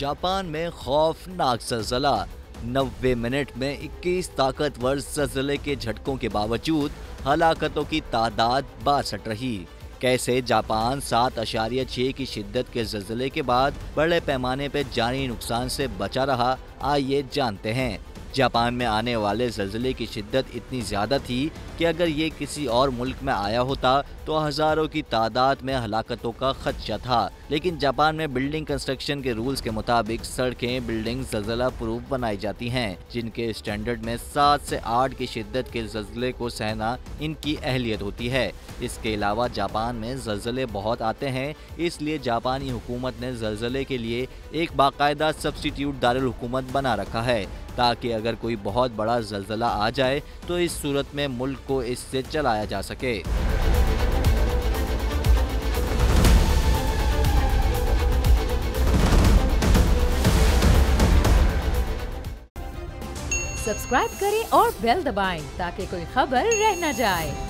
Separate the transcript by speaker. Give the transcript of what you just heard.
Speaker 1: Japan में खौफनाक ज़लज़ला। 90 minute में 21 ताकतवर ज़लज़ले के झटकों के बावजूद हलाकतों की तादाद 62 रही। कैसे जापान 7.6 की शिद्दत के ज़लज़ले के बाद बड़े पैमाने पर जानी नुकसान से बचा रहा, आइए जानते हैं। जापान में आने वाले ज़लज़ले की शिद्दत इतनी ज़्यादा थी कि अगर ये किसी और मुल्क में आया होता तो हज़ारों की तादाद में हलाकतों का खदशा था। लेकिन जापान में बिल्डिंग कंस्ट्रक्शन के रूल्स के मुताबिक सड़कें बिल्डिंग ज़लज़ला प्रूफ बनाई जाती हैं, जिनके स्टैंडर्ड में 7 से 8 की शिद्दत के ज़लज़ले को सहना इनकी अहलियत होती है। इसके अलावा जापान में ज़लज़ले बहुत आते हैं, इसलिए जापानी हुकूमत ने ज़लज़ले के लिए एक बाकायदा सब्स्टिट्यूट दारुल हुकूमत बना रखा है, ताकि अगर कोई बहुत बड़ा ज़लज़ला आ जाए तो इस सूरत में मुल्क को इससे चलाया जा सके।
Speaker 2: सब्सक्राइब करें और बेल दबाएं ताकि कोई खबर रह न जाए।